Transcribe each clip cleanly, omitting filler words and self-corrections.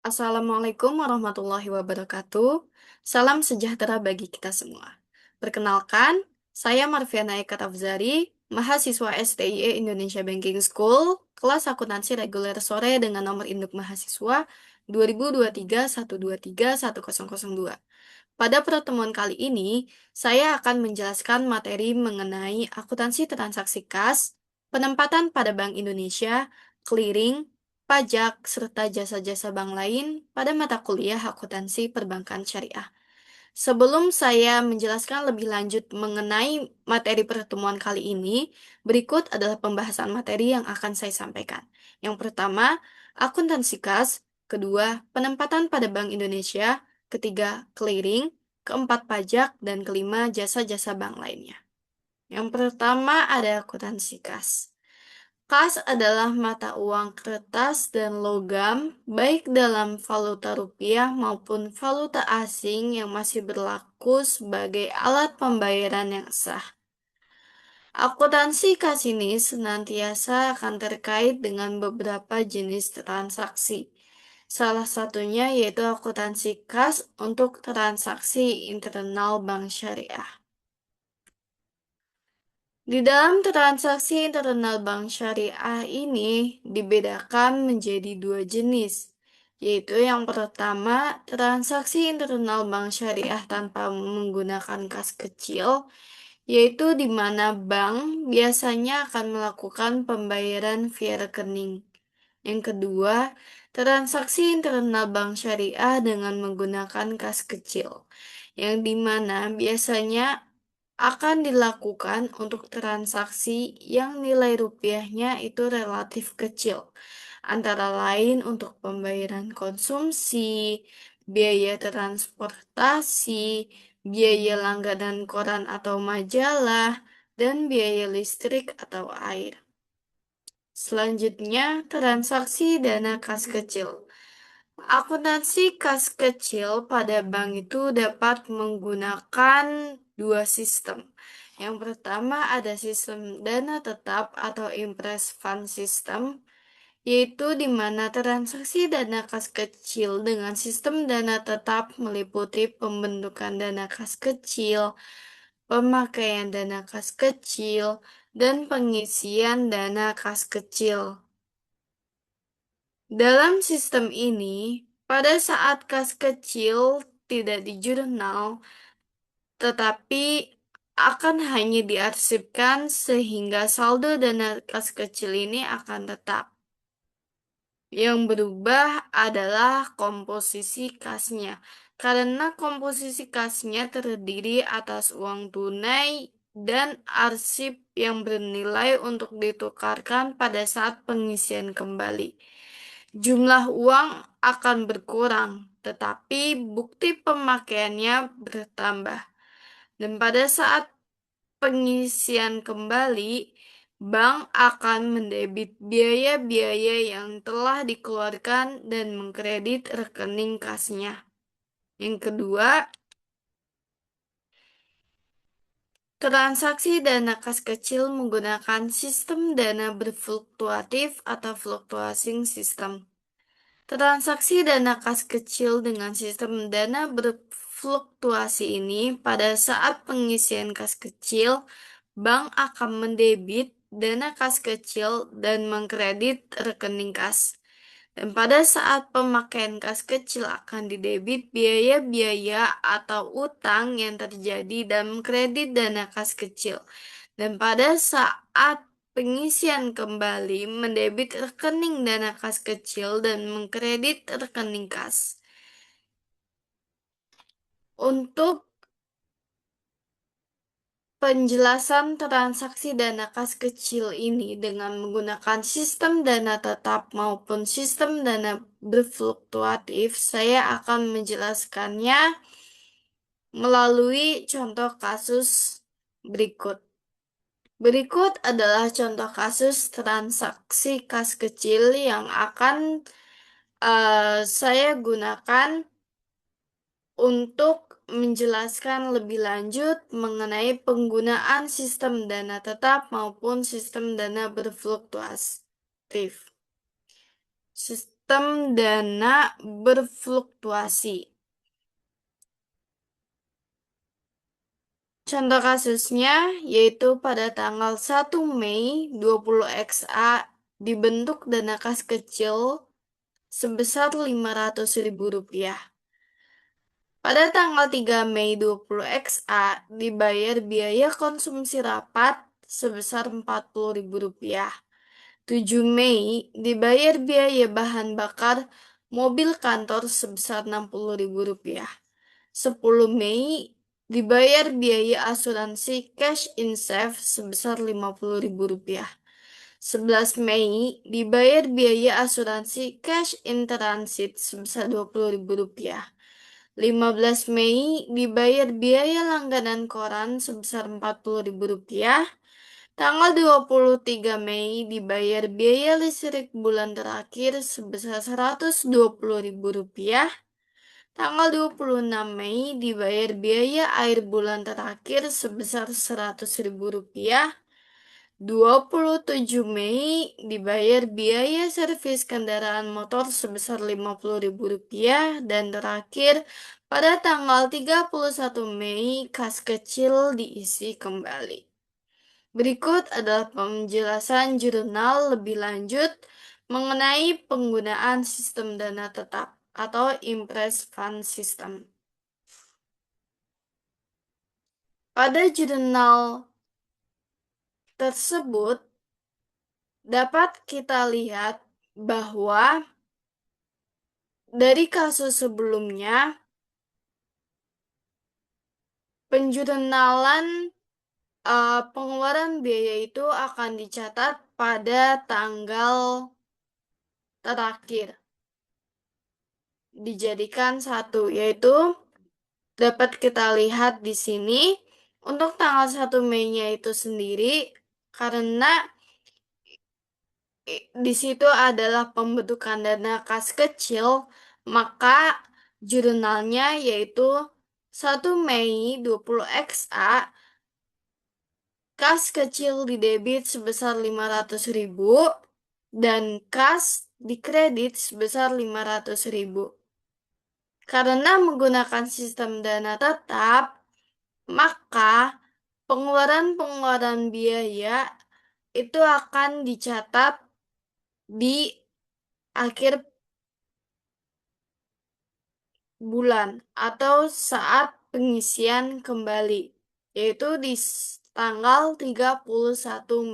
Assalamualaikum warahmatullahi wabarakatuh. Salam sejahtera bagi kita semua. Perkenalkan, saya Marviana Eka Tafzari, mahasiswa STIE Indonesia Banking School, kelas akuntansi reguler sore dengan nomor induk mahasiswa 202312310002. Pada pertemuan kali ini, saya akan menjelaskan materi mengenai akuntansi transaksi kas, penempatan pada Bank Indonesia, clearing, pajak, serta jasa-jasa bank lain pada mata kuliah akuntansi perbankan syariah. Sebelum saya menjelaskan lebih lanjut mengenai materi pertemuan kali ini, berikut adalah pembahasan materi yang akan saya sampaikan. Yang pertama, akuntansi kas, kedua, penempatan pada Bank Indonesia, ketiga, clearing, keempat, pajak, dan kelima, jasa-jasa bank lainnya. Yang pertama ada akuntansi kas. Kas adalah mata uang kertas dan logam, baik dalam valuta rupiah maupun valuta asing yang masih berlaku sebagai alat pembayaran yang sah. Akuntansi kas ini senantiasa akan terkait dengan beberapa jenis transaksi. Salah satunya yaitu akuntansi kas untuk transaksi internal bank syariah. Di dalam transaksi internal bank syariah ini dibedakan menjadi dua jenis, yaitu yang pertama transaksi internal bank syariah tanpa menggunakan kas kecil, yaitu di mana bank biasanya akan melakukan pembayaran via rekening. Yang kedua, transaksi internal bank syariah dengan menggunakan kas kecil, yang di mana biasanya akan dilakukan untuk transaksi yang nilai rupiahnya itu relatif kecil, antara lain untuk pembayaran konsumsi, biaya transportasi, biaya langganan koran atau majalah, dan biaya listrik atau air. Selanjutnya, transaksi dana kas kecil. Akuntansi kas kecil pada bank itu dapat menggunakan dua sistem. Yang pertama ada sistem dana tetap atau impress fund system, yaitu di mana transaksi dana kas kecil dengan sistem dana tetap meliputi pembentukan dana kas kecil, pemakaian dana kas kecil, dan pengisian dana kas kecil. Dalam sistem ini, pada saat kas kecil tidak di jurnal, tetapi akan hanya diarsipkan sehingga saldo dana kas kecil ini akan tetap. Yang berubah adalah komposisi kasnya, karena komposisi kasnya terdiri atas uang tunai dan arsip yang bernilai untuk ditukarkan pada saat pengisian kembali. Jumlah uang akan berkurang, tetapi bukti pemakaiannya bertambah. Dan pada saat pengisian kembali, bank akan mendebit biaya-biaya yang telah dikeluarkan dan mengkredit rekening kasnya. Yang kedua, transaksi dana kas kecil menggunakan sistem dana berfluktuatif atau fluctuating system. Transaksi dana kas kecil dengan sistem dana berfluktuasi ini pada saat pengisian kas kecil, bank akan mendebit dana kas kecil dan mengkredit rekening kas. Dan pada saat pemakaian kas kecil akan didebit biaya-biaya atau utang yang terjadi dan kredit dana kas kecil. Dan pada saat pengisian kembali mendebit rekening dana kas kecil dan mengkredit rekening kas. Untuk penjelasan transaksi dana kas kecil ini dengan menggunakan sistem dana tetap maupun sistem dana berfluktuatif, saya akan menjelaskannya melalui contoh kasus berikut. Berikut adalah contoh kasus transaksi kas kecil yang akan saya gunakan untuk menjelaskan lebih lanjut mengenai penggunaan sistem dana tetap maupun sistem dana berfluktuatif. sistem dana berfluktuasi. Contoh kasusnya yaitu pada tanggal 1 Mei 20XA dibentuk dana kas kecil sebesar Rp500.000. Pada tanggal 3 Mei 20XA dibayar biaya konsumsi rapat sebesar Rp40.000. 7 Mei dibayar biaya bahan bakar mobil kantor sebesar Rp60.000. 10 Mei dibayar biaya asuransi cash in safe sebesar Rp50.000. 11 Mei dibayar biaya asuransi cash in transit sebesar Rp20.000. 15 Mei dibayar biaya langganan koran sebesar Rp40.000. Tanggal 23 Mei dibayar biaya listrik bulan terakhir sebesar Rp120.000. Tanggal 26 Mei dibayar biaya air bulan terakhir sebesar Rp100.000. 27 Mei dibayar biaya servis kendaraan motor sebesar Rp50.000 dan terakhir pada tanggal 31 Mei kas kecil diisi kembali. Berikut adalah penjelasan jurnal lebih lanjut mengenai penggunaan sistem dana tetap atau Impress Fund System. Pada jurnal tersebut dapat kita lihat bahwa dari kasus sebelumnya penjurnalan pengeluaran biaya itu akan dicatat pada tanggal terakhir dijadikan satu, yaitu dapat kita lihat di sini untuk tanggal 1 Mei-nya itu sendiri karena di situ adalah pembentukan dana kas kecil, maka jurnalnya yaitu 1 Mei 20XA kas kecil didebit sebesar Rp500.000 dan kas dikredit sebesar Rp500.000. Karena menggunakan sistem dana tetap, maka pengeluaran-pengeluaran biaya itu akan dicatat di akhir bulan atau saat pengisian kembali, yaitu di tanggal 31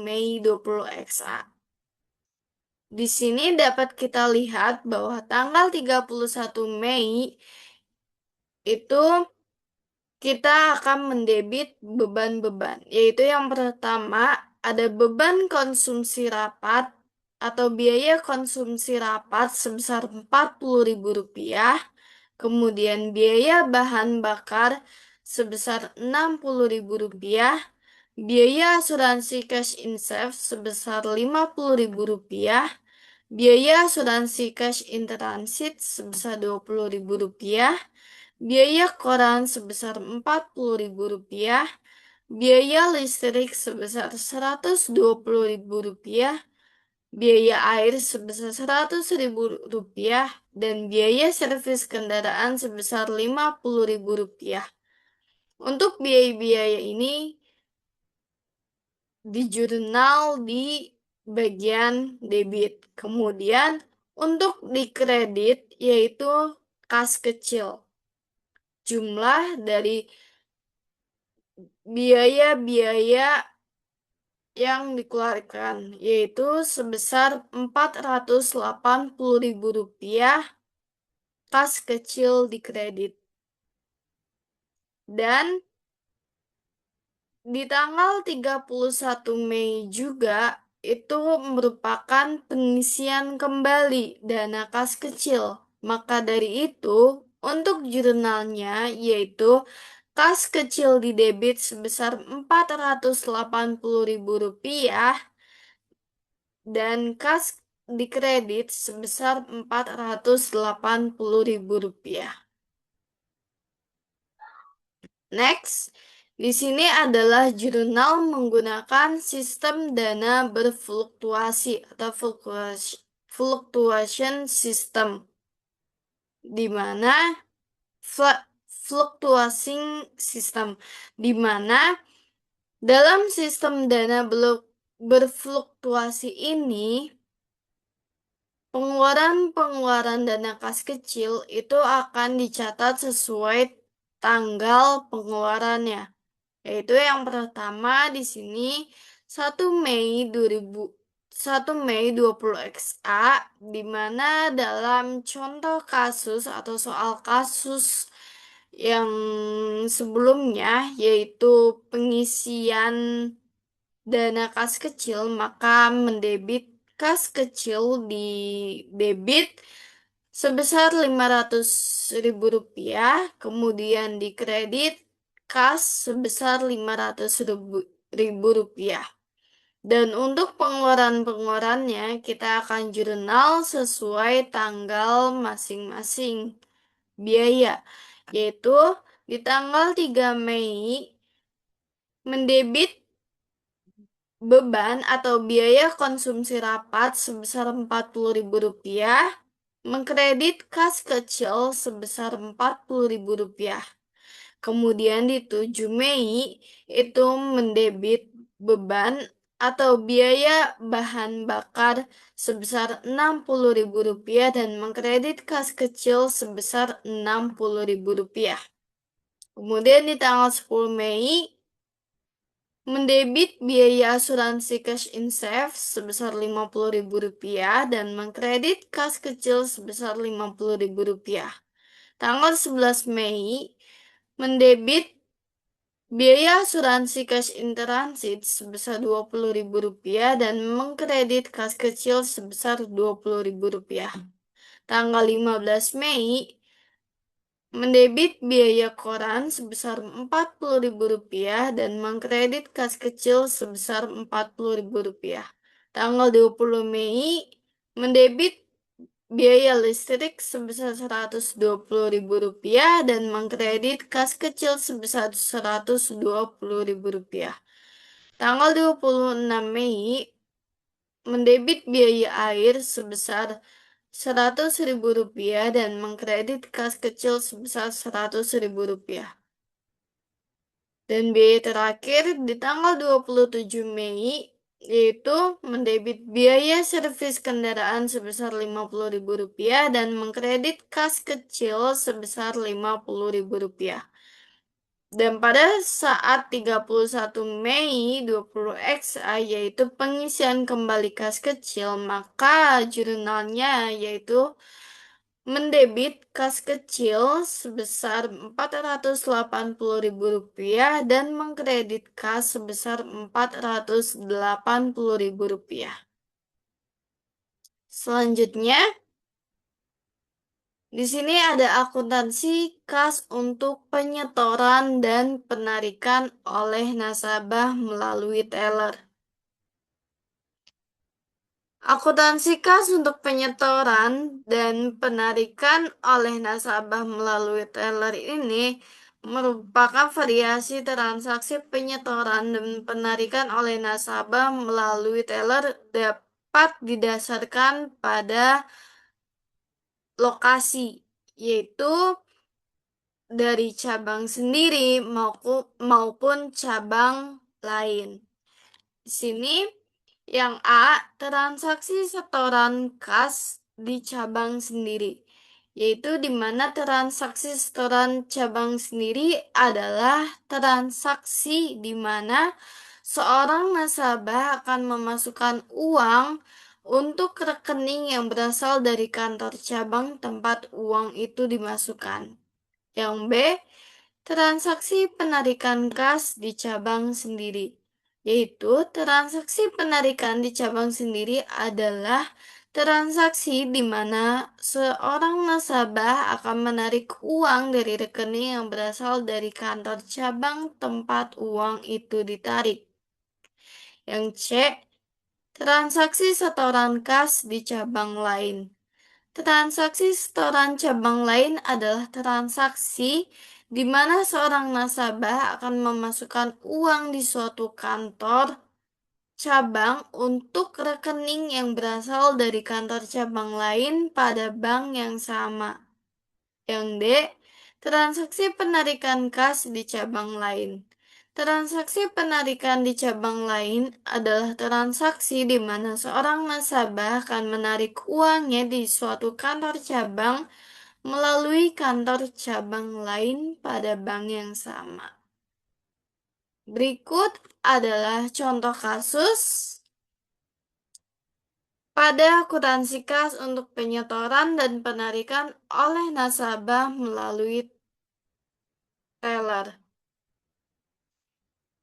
Mei 20XA. Di sini dapat kita lihat bahwa tanggal 31 Mei itu kita akan mendebit beban-beban, yaitu yang pertama ada beban konsumsi rapat atau biaya konsumsi rapat sebesar Rp40.000, kemudian biaya bahan bakar sebesar Rp60.000, biaya asuransi cash in safe sebesar Rp50.000, biaya asuransi cash in transit sebesar Rp20.000, biaya koran sebesar Rp40.000, biaya listrik sebesar Rp120.000, biaya air sebesar Rp100.000, dan biaya servis kendaraan sebesar Rp50.000. Untuk biaya-biaya ini di jurnal di bagian debit. Kemudian untuk di kredit yaitu kas kecil. Jumlah dari biaya-biaya yang dikeluarkan yaitu sebesar Rp480.000 kas kecil di kredit. Dan di tanggal 31 Mei juga itu merupakan pengisian kembali dana kas kecil. Maka dari itu, untuk jurnalnya yaitu kas kecil di debit sebesar Rp480.000 dan kas di kredit sebesar Rp480.000. Next, di sini adalah jurnal menggunakan sistem dana berfluktuasi atau fluctuation system, di mana fla- fluctuating system, di mana dalam sistem dana berfluktuasi ini, pengeluaran-pengeluaran dana kas kecil itu akan dicatat sesuai tanggal pengeluarannya. Yaitu yang pertama di sini 1 Mei 20XA, di mana dalam contoh kasus atau soal kasus yang sebelumnya yaitu pengisian dana kas kecil, maka mendebit kas kecil di debit sebesar Rp500.000, kemudian di kredit kas sebesar Rp500.000. Dan untuk pengeluaran-pengeluarannya, kita akan jurnal sesuai tanggal masing-masing biaya, yaitu di tanggal 3 Mei mendebit beban atau biaya konsumsi rapat sebesar Rp40.000, mengkredit kas kecil sebesar Rp40.000. Kemudian di 7 Mei itu mendebit beban atau biaya bahan bakar sebesar Rp60.000 dan mengkredit kas kecil sebesar Rp60.000. Kemudian di tanggal 10 Mei mendebit biaya asuransi cash in safe sebesar Rp50.000 dan mengkredit kas kecil sebesar Rp50.000. Tanggal 11 Mei mendebit biaya asuransi cash in transit sebesar Rp20.000 dan mengkredit kas kecil sebesar Rp20.000. Tanggal 15 Mei mendebit biaya koran sebesar Rp40.000 dan mengkredit kas kecil sebesar Rp40.000. Tanggal 20 Mei mendebit biaya listrik sebesar Rp120.000 dan mengkredit kas kecil sebesar Rp120.000. Tanggal 26 Mei mendebit biaya air sebesar Rp100.000 dan mengkredit kas kecil sebesar Rp100.000. Dan biaya terakhir di tanggal 27 Mei yaitu mendebit biaya servis kendaraan sebesar Rp50.000 dan mengkredit kas kecil sebesar Rp50.000. Dan pada saat 31 Mei 20XA yaitu pengisian kembali kas kecil, maka jurnalnya yaitu mendebit kas kecil sebesar Rp480.000 dan mengkredit kas sebesar Rp480.000. Selanjutnya, di sini ada akuntansi kas untuk penyetoran dan penarikan oleh nasabah melalui teller. Akuntansi kas untuk penyetoran dan penarikan oleh nasabah melalui teller ini merupakan variasi transaksi penyetoran dan penarikan oleh nasabah melalui teller dapat didasarkan pada lokasi, yaitu dari cabang sendiri maupun cabang lain. Di sini yang A, transaksi setoran kas di cabang sendiri, yaitu di mana transaksi setoran cabang sendiri adalah transaksi di mana seorang nasabah akan memasukkan uang untuk rekening yang berasal dari kantor cabang tempat uang itu dimasukkan. Yang B, transaksi penarikan kas di cabang sendiri, yaitu transaksi penarikan di cabang sendiri adalah transaksi di mana seorang nasabah akan menarik uang dari rekening yang berasal dari kantor cabang tempat uang itu ditarik. Yang C, transaksi setoran kas di cabang lain. Transaksi setoran cabang lain adalah transaksi di mana seorang nasabah akan memasukkan uang di suatu kantor cabang untuk rekening yang berasal dari kantor cabang lain pada bank yang sama. Yang D, transaksi penarikan kas di cabang lain. Transaksi penarikan di cabang lain adalah transaksi di mana seorang nasabah akan menarik uangnya di suatu kantor cabang melalui kantor cabang lain pada bank yang sama. Berikut adalah contoh kasus pada akuntansi kas untuk penyetoran dan penarikan oleh nasabah melalui teller.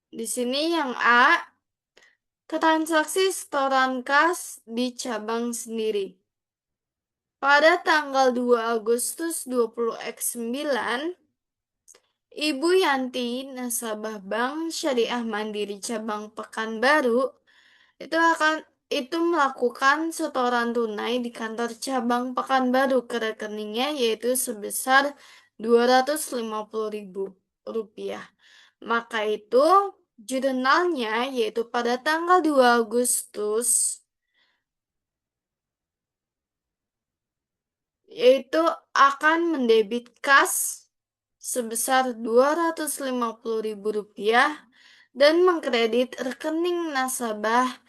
Di sini yang A, transaksi setoran kas di cabang sendiri. Pada tanggal 2 Agustus 20X9, Ibu Yanti, nasabah Bank Syariah Mandiri cabang Pekanbaru, itu melakukan setoran tunai di kantor cabang Pekanbaru ke rekeningnya yaitu sebesar Rp250.000. Maka itu jurnalnya yaitu pada tanggal 2 Agustus yaitu akan mendebit kas sebesar Rp250.000 dan mengkredit rekening nasabah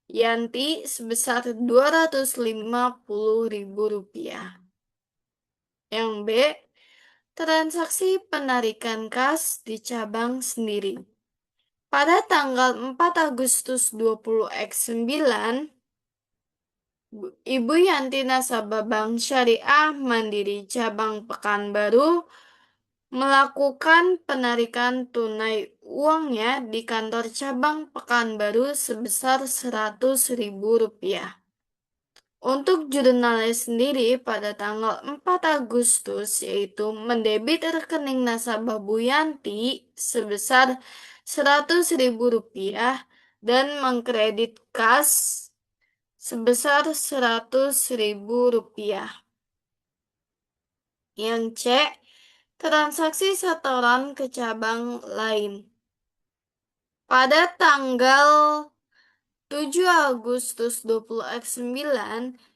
Yanti sebesar Rp250.000. Yang B, transaksi penarikan kas di cabang sendiri. Pada tanggal 4 Agustus 20X9, Ibu Yanti nasabah Bank Syariah Mandiri cabang Pekanbaru melakukan penarikan tunai uangnya di kantor cabang Pekanbaru sebesar Rp100.000. Untuk jurnalnya sendiri pada tanggal 4 Agustus yaitu mendebit rekening nasabah Bu Yanti sebesar Rp100.000 dan mengkredit kas sebesar Rp100.000. Yang C, transaksi setoran ke cabang lain. Pada tanggal 7 Agustus 20X9,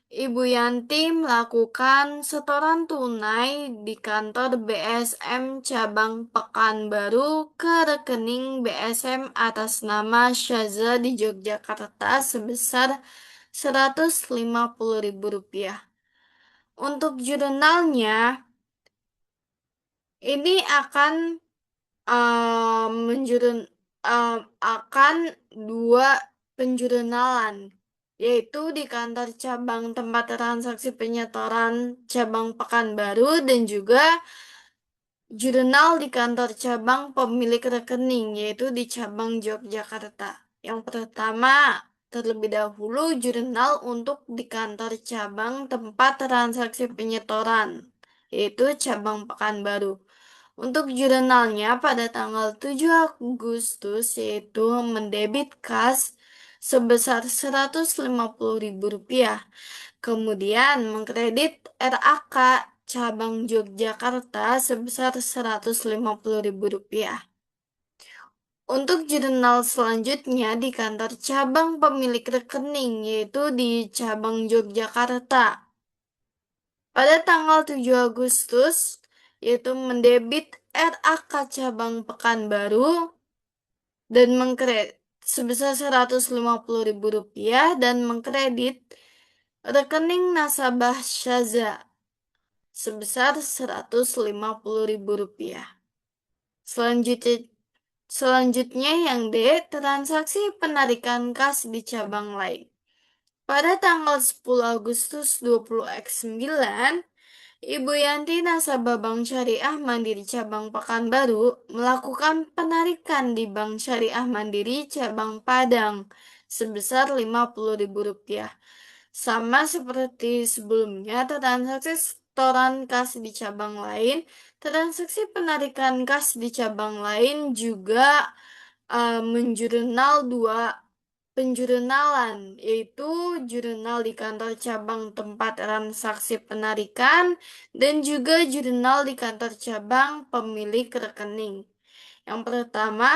Ibu Yanti melakukan setoran tunai di kantor BSM cabang Pekanbaru ke rekening BSM atas nama Syaza di Yogyakarta sebesar Rp150.000. Untuk jurnalnya, ini akan menjurun akan dua penjurnalan, yaitu di kantor cabang tempat transaksi penyetoran cabang Pekanbaru dan juga jurnal di kantor cabang pemilik rekening, yaitu di cabang Yogyakarta. Yang pertama, terlebih dahulu jurnal untuk di kantor cabang tempat transaksi penyetoran, yaitu cabang Pekanbaru. Untuk jurnalnya pada tanggal 7 Agustus yaitu mendebit kas sebesar Rp150.000, kemudian mengkredit RAK cabang Yogyakarta sebesar Rp150.000. Untuk jurnal selanjutnya di kantor cabang pemilik rekening yaitu di cabang Yogyakarta. Pada tanggal 7 Agustus, yaitu mendebit RAK cabang Pekanbaru dan mengkredit sebesar Rp150.000 dan mengkredit rekening nasabah Syaza sebesar Rp150.000. Selanjutnya yang D, transaksi penarikan kas di cabang lain. Pada tanggal 10 Agustus 20X9, Ibu Yanti nasabah Bank Syariah Mandiri cabang Pekanbaru melakukan penarikan di Bank Syariah Mandiri cabang Padang sebesar Rp50.000. Sama seperti sebelumnya, transaksi setoran kas di cabang lain, transaksi penarikan kas di cabang lain juga menjurnal dua penjurnalan, yaitu jurnal di kantor cabang tempat transaksi penarikan dan juga jurnal di kantor cabang pemilik rekening. Yang pertama,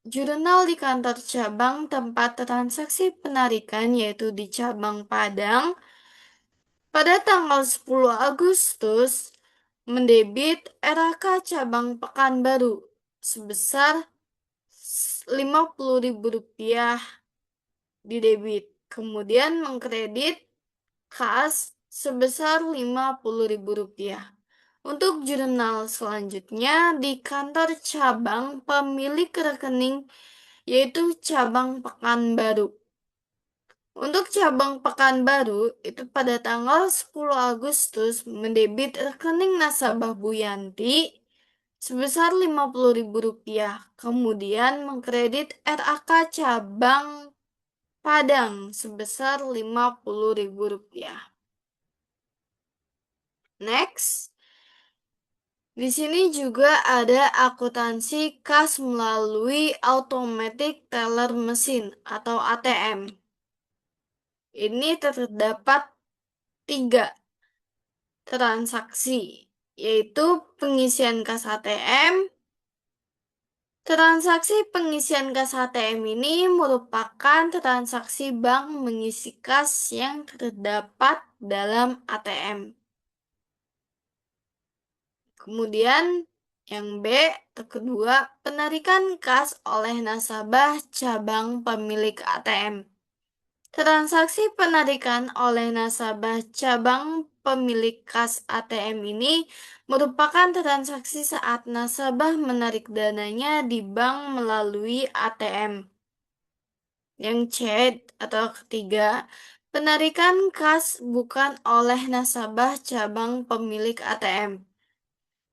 Jurnal di kantor cabang tempat transaksi penarikan yaitu di cabang Padang pada tanggal 10 Agustus mendebit RAK cabang Pekanbaru sebesar Rp50.000 di debit. Kemudian mengkredit kas sebesar Rp50.000. Untuk jurnal selanjutnya di kantor cabang pemilik rekening yaitu cabang Pekanbaru. Untuk cabang Pekanbaru itu pada tanggal 10 Agustus mendebit rekening nasabah Bu Yanti sebesar Rp50.000. Kemudian mengkredit RAK cabang Padang sebesar Rp50.000. Next, di sini juga ada akuntansi kas melalui automatic teller machine atau ATM. Ini terdapat 3 transaksi, yaitu pengisian kas ATM. Transaksi pengisian kas ATM ini merupakan transaksi bank mengisi kas yang terdapat dalam ATM. Kemudian yang B, kedua, penarikan kas oleh nasabah cabang pemilik ATM. Transaksi penarikan oleh nasabah cabang pemilik kas ATM ini merupakan transaksi saat nasabah menarik dananya di bank melalui ATM. Yang C atau ketiga, penarikan kas bukan oleh nasabah cabang pemilik ATM.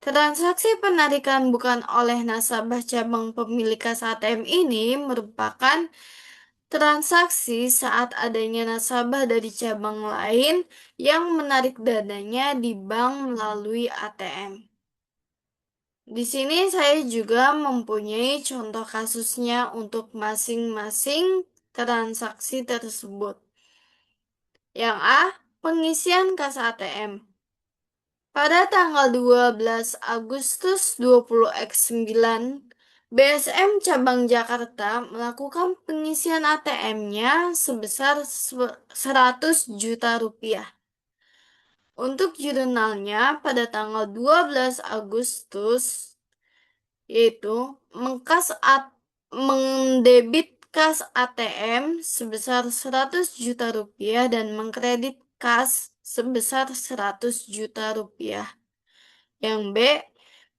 Transaksi penarikan bukan oleh nasabah cabang pemilik kas ATM ini merupakan transaksi saat adanya nasabah dari cabang lain yang menarik dananya di bank melalui ATM. Di sini saya juga mempunyai contoh kasusnya untuk masing-masing transaksi tersebut. Yang A, pengisian kas ATM. Pada tanggal 12 Agustus 20X9, BSM Cabang Jakarta melakukan pengisian ATM-nya sebesar Rp100 juta. Untuk jurnalnya pada tanggal 12 Agustus, yaitu mendebit kas ATM sebesar Rp100 juta dan mengkredit kas sebesar Rp100 juta. Yang B,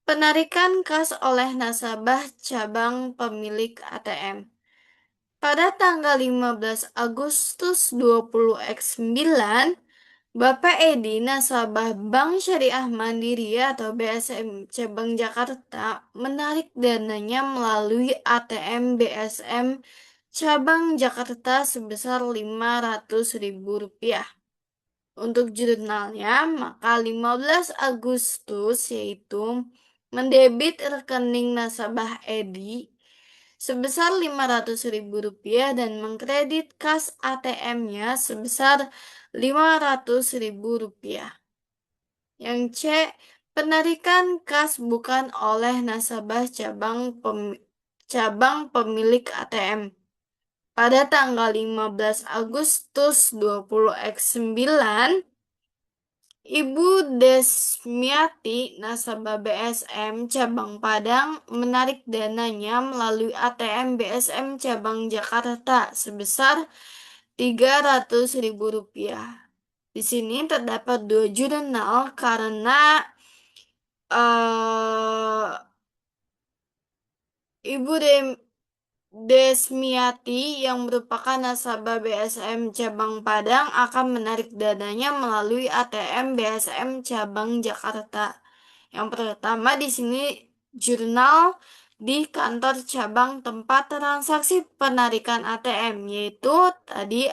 penarikan kas oleh nasabah cabang pemilik ATM. Pada tanggal 15 Agustus 20X9, Bapak Edi, nasabah Bank Syariah Mandiri atau BSM Cabang Jakarta, menarik dananya melalui ATM BSM Cabang Jakarta sebesar Rp500.000. Untuk jurnalnya, maka 15 Agustus yaitu mendebit rekening nasabah Edi sebesar Rp500.000 dan mengkredit kas ATM-nya sebesar Rp500.000. Yang C, penarikan kas bukan oleh nasabah cabang pemilik ATM. Pada tanggal 15 Agustus 20X9, Ibu Desmiati, nasabah BSM Cabang Padang, menarik dananya melalui ATM BSM Cabang Jakarta sebesar Rp300.000. Di sini terdapat 2 jurnal karena uh, Ibu Desmiati yang merupakan nasabah BSM Cabang Padang akan menarik dananya melalui ATM BSM Cabang Jakarta. Yang pertama di sini jurnal di kantor cabang tempat transaksi penarikan ATM, yaitu tadi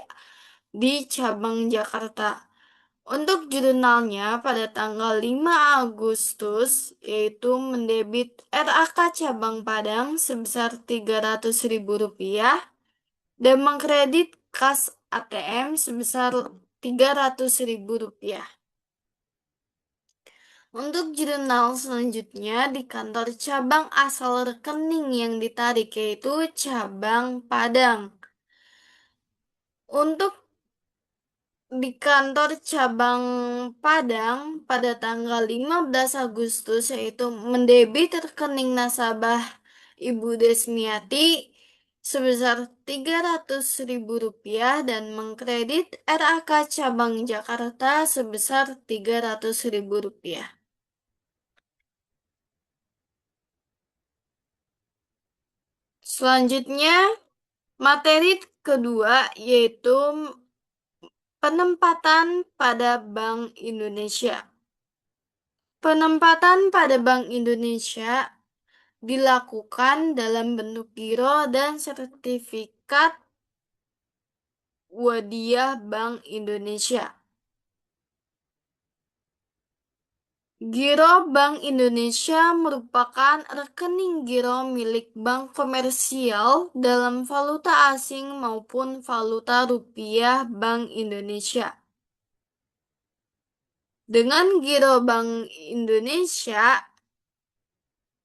di cabang Jakarta. Untuk jurnalnya pada tanggal 5 Agustus yaitu mendebit RAK cabang Padang sebesar Rp300.000 dan mengkredit kas ATM sebesar Rp300.000. Untuk jurnal selanjutnya di kantor cabang asal rekening yang ditarik yaitu cabang Padang. Untuk di kantor cabang Padang pada tanggal 15 Agustus yaitu mendebit rekening nasabah Ibu Desmiati sebesar Rp300.000 dan mengkredit RAK cabang Jakarta sebesar Rp300.000. Selanjutnya, materi kedua yaitu penempatan pada Bank Indonesia. Penempatan pada Bank Indonesia dilakukan dalam bentuk giro dan sertifikat Wadiah Bank Indonesia. Giro Bank Indonesia merupakan rekening giro milik bank komersial dalam valuta asing maupun valuta rupiah Bank Indonesia. Dengan giro Bank Indonesia,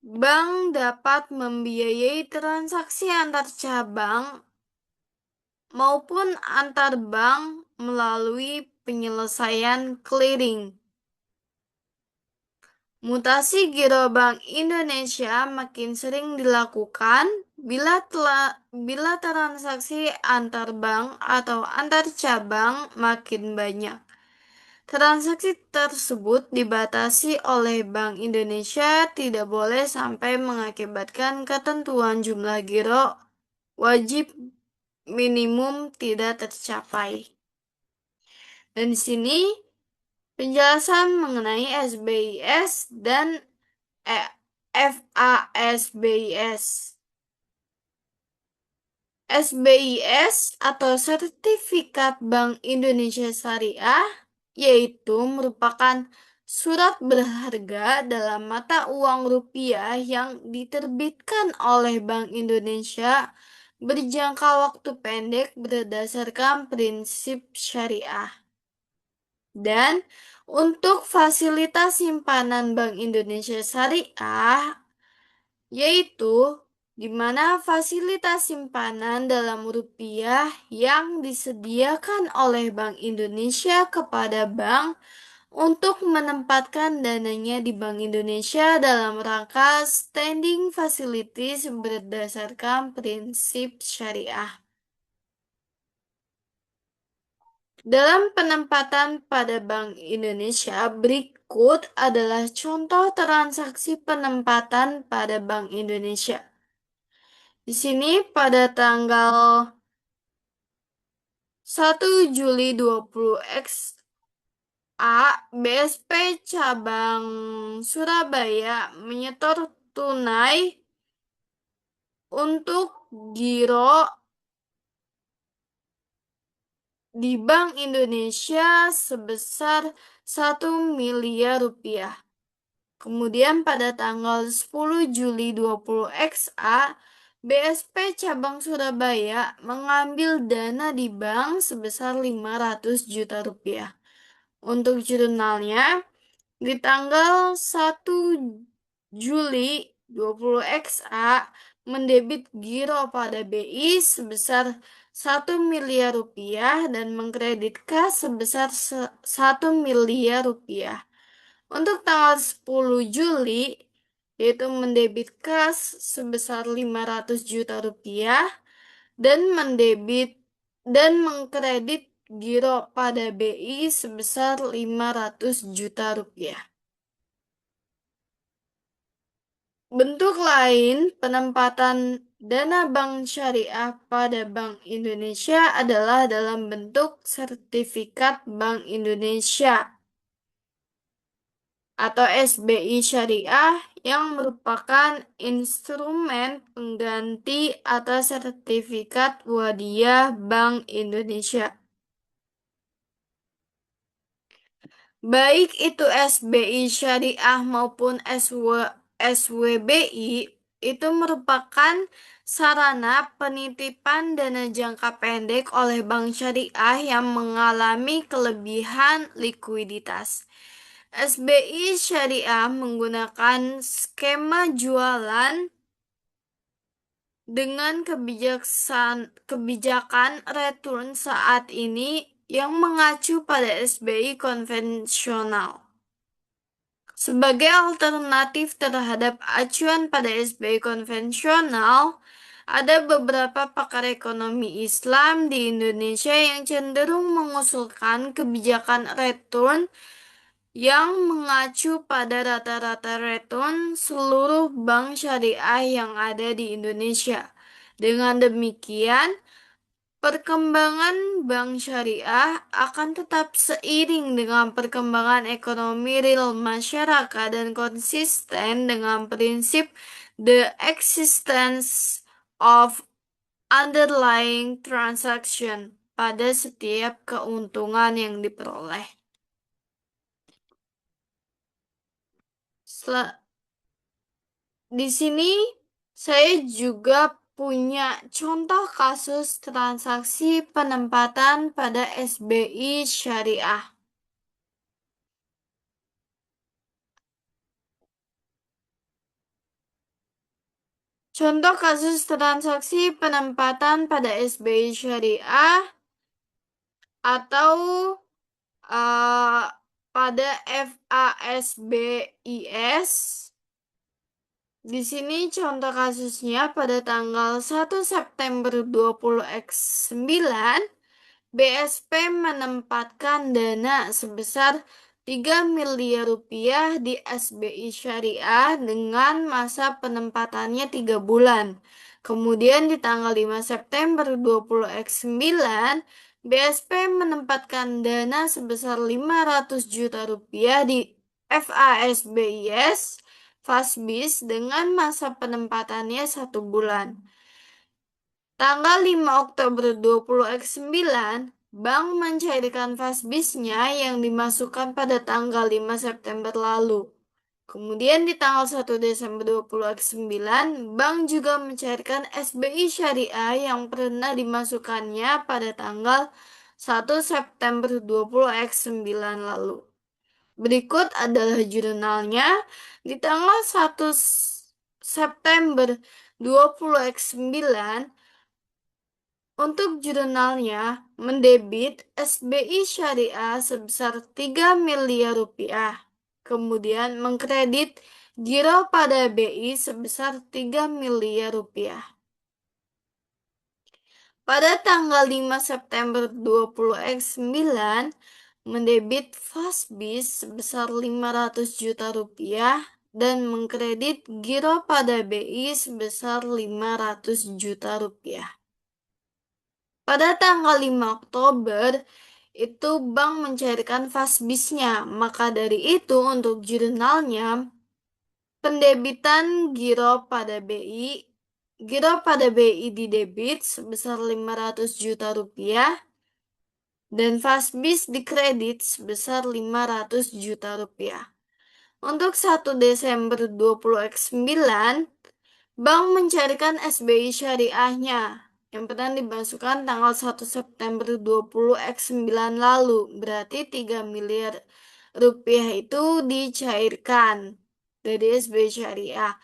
bank dapat membiayai transaksi antar cabang maupun antar bank melalui penyelesaian clearing. Mutasi giro Bank Indonesia makin sering dilakukan bila transaksi antar bank atau antar cabang makin banyak. Transaksi tersebut dibatasi oleh Bank Indonesia tidak boleh sampai mengakibatkan ketentuan jumlah giro wajib minimum tidak tercapai. Dan di sini penjelasan mengenai SBIS dan FASBIS. SBIS atau Sertifikat Bank Indonesia Syariah yaitu merupakan surat berharga dalam mata uang rupiah yang diterbitkan oleh Bank Indonesia berjangka waktu pendek berdasarkan prinsip syariah. Dan untuk fasilitas simpanan Bank Indonesia Syariah, yaitu di mana fasilitas simpanan dalam rupiah yang disediakan oleh Bank Indonesia kepada bank untuk menempatkan dananya di Bank Indonesia dalam rangka standing facilities berdasarkan prinsip syariah. Dalam penempatan pada Bank Indonesia, berikut adalah contoh transaksi penempatan pada Bank Indonesia. Di sini pada tanggal 1 Juli 20 BSP cabang Surabaya menyetor tunai untuk giro di Bank Indonesia sebesar 1 miliar rupiah. Kemudian pada tanggal 10 Juli 20 BSP cabang Surabaya mengambil dana di bank sebesar 500 juta rupiah. Untuk jurnalnya, di tanggal 1 Juli 20 mendebit giro pada BI sebesar 1 miliar rupiah dan mengkredit kas sebesar 1 miliar rupiah. Untuk tanggal 10 Juli, yaitu mendebit kas sebesar 500 juta rupiah dan mengkredit giro pada BI sebesar 500 juta rupiah. Bentuk lain penempatan dana bank syariah pada Bank Indonesia adalah dalam bentuk sertifikat Bank Indonesia atau SBI Syariah yang merupakan instrumen pengganti atas sertifikat Wadiah Bank Indonesia. Baik itu SBI Syariah maupun SWBI itu merupakan sarana penitipan dana jangka pendek oleh bank syariah yang mengalami kelebihan likuiditas. SBI Syariah menggunakan skema jualan dengan kebijakan return saat ini yang mengacu pada SBI konvensional. Sebagai alternatif terhadap acuan pada SBI konvensional, ada beberapa pakar ekonomi Islam di Indonesia yang cenderung mengusulkan kebijakan return yang mengacu pada rata-rata return seluruh bank syariah yang ada di Indonesia. Dengan demikian, perkembangan bank syariah akan tetap seiring dengan perkembangan ekonomi real masyarakat dan konsisten dengan prinsip the existence of underlying transaction pada setiap keuntungan yang diperoleh. Di sini saya juga punya contoh kasus transaksi penempatan pada SBI Syariah. Contoh kasus transaksi penempatan pada SBI Syariah atau pada FASBIS. Di sini contoh kasusnya pada tanggal 1 September 2009, BSP menempatkan dana sebesar 3 miliar rupiah di SBI Syariah dengan masa penempatannya 3 bulan. Kemudian di tanggal 5 September 2009, BSP menempatkan dana sebesar 500 juta rupiah di FASBIS Fasbis dengan masa penempatannya 1 bulan. Tanggal 5 Oktober 2009, bank mencairkan fasbisnya yang dimasukkan pada tanggal 5 September lalu. Kemudian di tanggal 1 Desember 2009, bank juga mencairkan SBI Syariah yang pernah dimasukkannya pada tanggal 1 September 2009 lalu. Berikut adalah jurnalnya di tanggal 1 September 2009. Untuk jurnalnya mendebit SBI Syariah sebesar 3 miliar rupiah. Kemudian mengkredit giro pada BI sebesar 3 miliar rupiah. Pada tanggal 5 September 2009, mendebit Fasbis sebesar 500 juta rupiah dan mengkredit giro pada BI sebesar 500 juta rupiah. Pada tanggal 5 Oktober, itu bank mencairkan fasbisnya. Maka dari itu untuk jurnalnya, pendebitan giro pada BI didebit sebesar 500 juta rupiah dan fasbis dikredit sebesar 500 juta rupiah. Untuk 1 Desember 2009, bank mencairkan SBI Syariahnya yang pernah dimasukkan tanggal 1 September 2009 lalu. Berarti 3 miliar rupiah itu dicairkan dari SBI Syariah.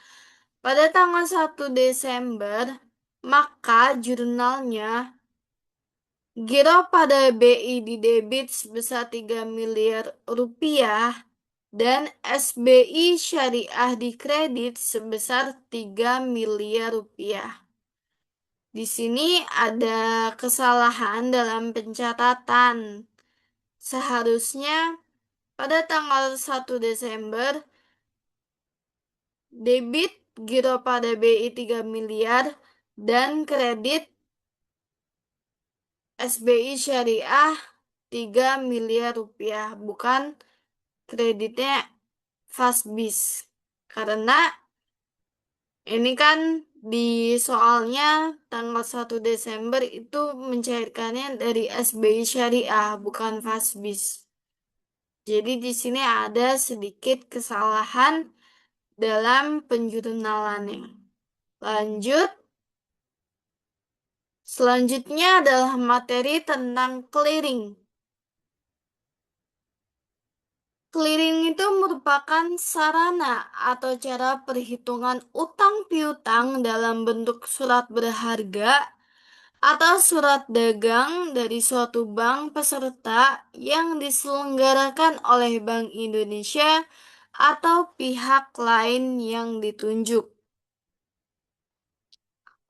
Pada tanggal 1 Desember, maka jurnalnya giro pada BI didebit sebesar 3 miliar rupiah dan SBI Syariah dikredit sebesar 3 miliar rupiah. Di sini ada kesalahan dalam pencatatan. Seharusnya pada tanggal 1 Desember, debit giro pada BI 3 miliar dan kredit SBI Syariah 3 miliar rupiah, bukan kreditnya Fasbis. Karena ini kan di soalnya tanggal 1 Desember itu mencairkannya dari SBI Syariah, bukan Fasbis. Jadi di sini ada sedikit kesalahan dalam penjurnalannya. Lanjut. Selanjutnya adalah materi tentang clearing. Clearing itu merupakan sarana atau cara perhitungan utang piutang dalam bentuk surat berharga atau surat dagang dari suatu bank peserta yang diselenggarakan oleh Bank Indonesia atau pihak lain yang ditunjuk.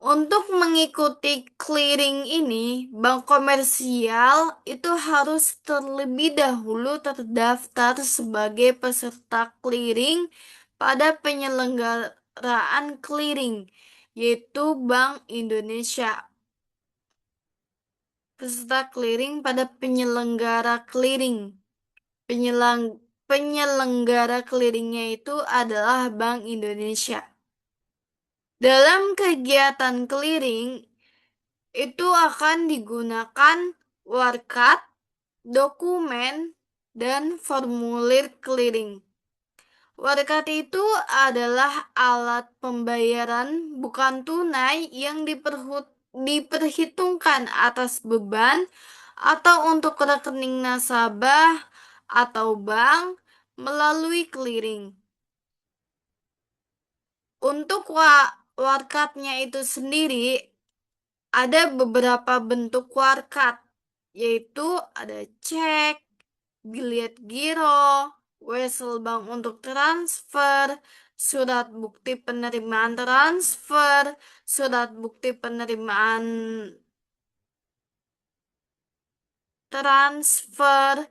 Untuk mengikuti clearing ini, bank komersial itu harus terlebih dahulu terdaftar sebagai peserta clearing pada penyelenggaraan clearing, yaitu Bank Indonesia. Peserta clearing pada penyelenggara clearing. Penyelenggara clearingnya itu adalah Bank Indonesia. Dalam kegiatan clearing, itu akan digunakan warkat, dokumen, dan formulir clearing. Warkat itu adalah alat pembayaran bukan tunai yang diperhitungkan atas beban atau untuk rekening nasabah atau bank melalui clearing. Untuk warkatnya itu sendiri, ada beberapa bentuk warkat, yaitu ada cek, biliet giro, wesel bank untuk transfer, surat bukti penerimaan transfer, surat bukti penerimaan transfer,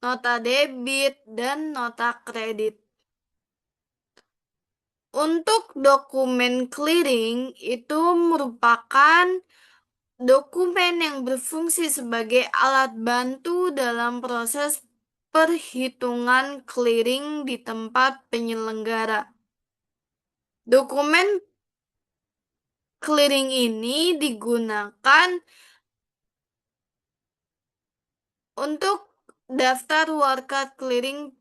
nota debit, dan nota kredit. Untuk dokumen clearing itu merupakan dokumen yang berfungsi sebagai alat bantu dalam proses perhitungan clearing di tempat penyelenggara. Dokumen clearing ini digunakan untuk daftar warkat clearing.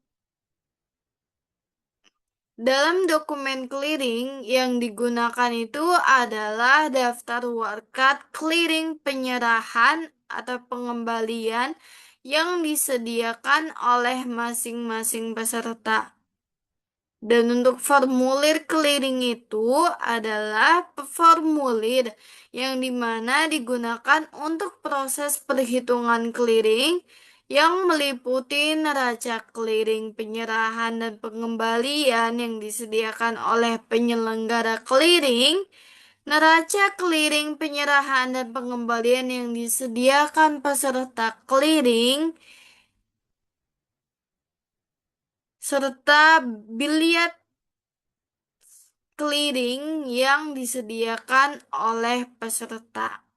Dalam dokumen clearing yang digunakan itu adalah daftar warkat clearing penyerahan atau pengembalian yang disediakan oleh masing-masing peserta. Dan untuk formulir clearing itu adalah formulir yang dimana digunakan untuk proses perhitungan clearing yang meliputi neraca clearing penyerahan dan pengembalian yang disediakan oleh penyelenggara clearing, neraca clearing penyerahan dan pengembalian yang disediakan peserta clearing, serta biliet clearing yang disediakan oleh peserta.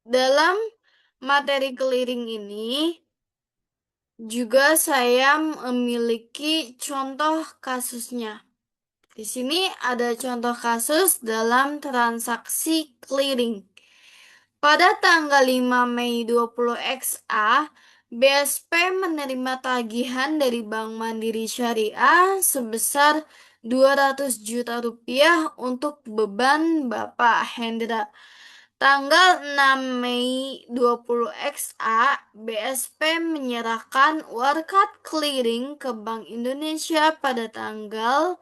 Dalam materi clearing ini juga saya memiliki contoh kasusnya. Di sini ada contoh kasus dalam transaksi clearing. Pada tanggal 5 Mei 20 XA, BSP menerima tagihan dari Bank Mandiri Syariah sebesar 200 juta rupiah untuk beban Bapak Hendra. Tanggal 6 Mei 20 XA, BSP menyerahkan warkat clearing ke Bank Indonesia pada tanggal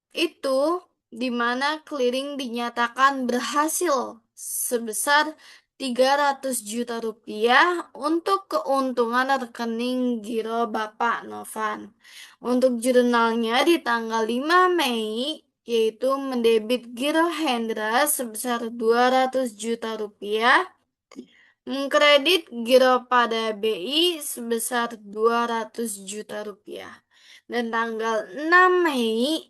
itu di mana clearing dinyatakan berhasil sebesar 300 juta rupiah untuk keuntungan rekening giro Bapak Novan. Untuk jurnalnya di tanggal 5 Mei yaitu mendebit giro Hendra sebesar 200 juta rupiah, mengkredit giro pada BI sebesar 200 juta rupiah. Dan tanggal 6 Mei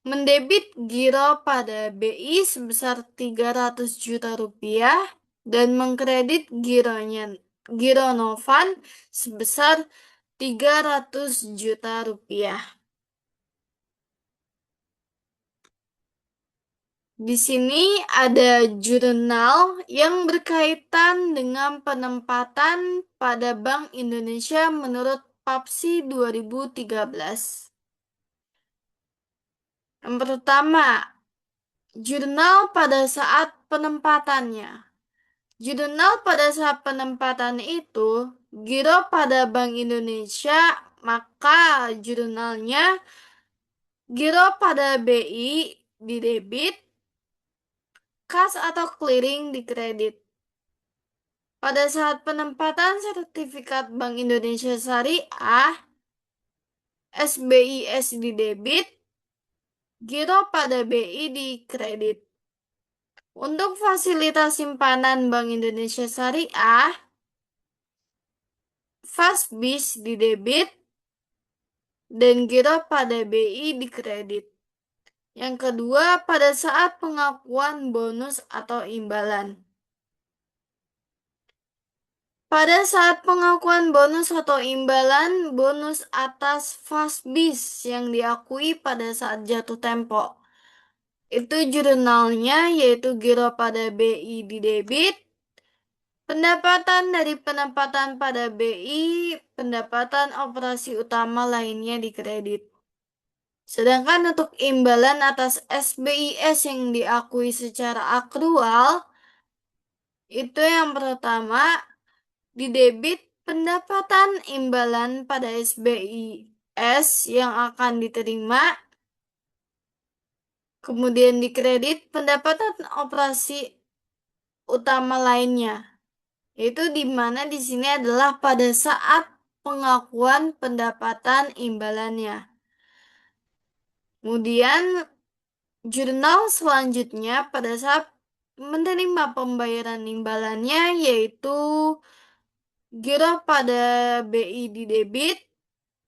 mendebit giro pada BI sebesar 300 juta rupiah dan mengkredit giro Novan sebesar 300 juta rupiah. Di sini ada jurnal yang berkaitan dengan penempatan pada Bank Indonesia menurut PAPSI 2013. Yang pertama, jurnal pada saat penempatannya. Jurnal pada saat penempatan itu giro pada Bank Indonesia, maka jurnalnya giro pada BI di debit, kas atau clearing di kredit. Pada saat penempatan sertifikat Bank Indonesia Syariah, SBIS di debit, giro pada BI di kredit. Untuk fasilitas simpanan Bank Indonesia Syariah, Fastbis di debit, dan giro pada BI di kredit. Yang kedua, pada saat pengakuan bonus atau imbalan. Pada saat pengakuan bonus atau imbalan, bonus atas Fastbis yang diakui pada saat jatuh tempo. Itu jurnalnya yaitu giro pada BI di debit, pendapatan dari penempatan pada BI, pendapatan operasi utama lainnya di kredit. Sedangkan untuk imbalan atas SBIS yang diakui secara akrual, itu yang pertama, di debit pendapatan imbalan pada SBIS yang akan diterima, kemudian di kredit pendapatan operasi utama lainnya. Itu di mana di sini adalah pada saat pengakuan pendapatan imbalannya. Kemudian jurnal selanjutnya pada saat menerima pembayaran imbalannya yaitu giro pada BI di debit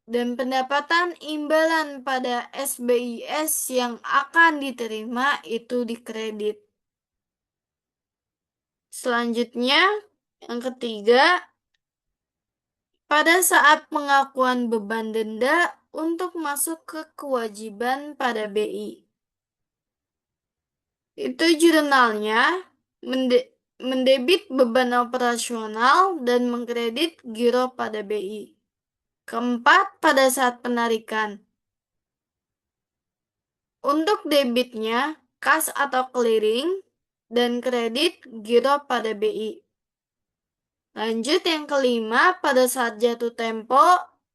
dan pendapatan imbalan pada SBIS yang akan diterima itu di kredit. Selanjutnya, yang ketiga, pada saat pengakuan beban denda untuk masuk ke kewajiban pada BI. Itu jurnalnya mendebit beban operasional dan mengkredit giro pada BI. Keempat, pada saat penarikan. Untuk debitnya, kas atau clearing, dan kredit giro pada BI. Lanjut yang kelima, pada saat jatuh tempo,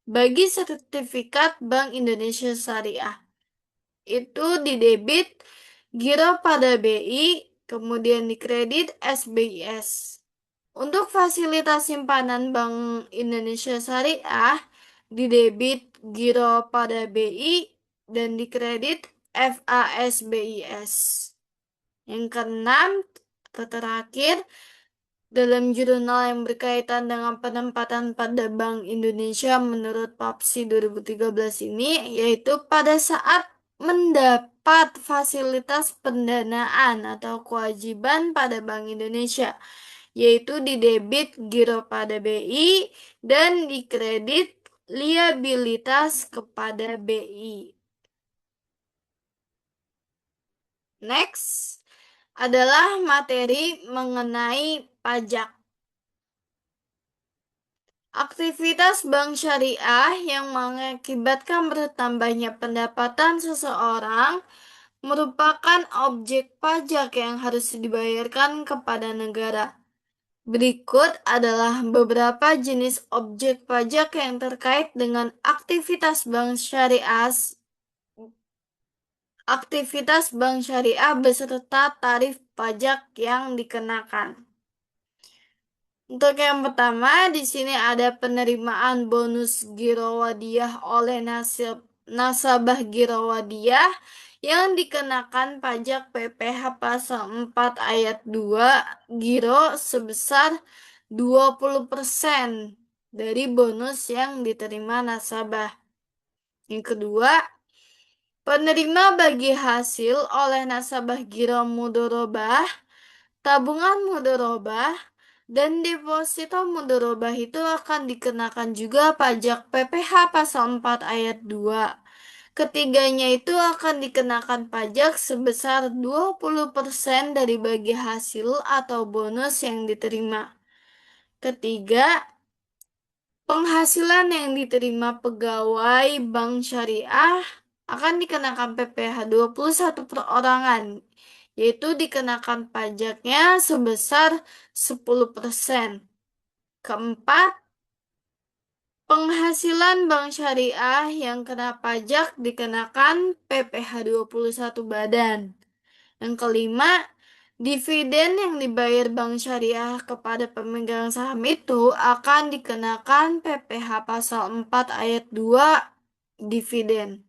bagi sertifikat Bank Indonesia Syariah. Itu di debit giro pada BI, kemudian di kredit SBIS. Untuk fasilitas simpanan Bank Indonesia Syariah, di debit giro pada BI dan di kredit FASBIS. Yang keenam, terakhir, dalam jurnal yang berkaitan dengan penempatan pada Bank Indonesia menurut PAPSI 2013 ini, yaitu pada saat mendapat fasilitas pendanaan atau kewajiban pada Bank Indonesia, yaitu di debit giro pada BI dan di kredit liabilitas kepada BI. Next adalah materi mengenai pajak. Aktivitas bank syariah yang mengakibatkan bertambahnya pendapatan seseorang merupakan objek pajak yang harus dibayarkan kepada negara. Berikut adalah beberapa jenis objek pajak yang terkait dengan aktivitas bank syariah beserta tarif pajak yang dikenakan. Untuk yang pertama, di sini ada penerimaan bonus girowadiyah oleh nasabah girowadiyah yang dikenakan pajak PPh pasal 4 ayat 2 giro sebesar 20% dari bonus yang diterima nasabah. Yang kedua, penerima bagi hasil oleh nasabah giro mudorobah, tabungan mudorobah, dan deposito mudorobah itu akan dikenakan juga pajak PPh pasal 4 ayat 2. Ketiganya itu akan dikenakan pajak sebesar 20% dari bagi hasil atau bonus yang diterima. Ketiga, penghasilan yang diterima pegawai bank syariah akan dikenakan PPh 21 perorangan, yaitu dikenakan pajaknya sebesar 10%. Keempat, Penghasilan bank syariah yang kena pajak dikenakan PPh 21 badan. Yang kelima, dividen yang dibayar bank syariah kepada pemegang saham itu akan dikenakan PPh pasal 4 ayat 2 dividen.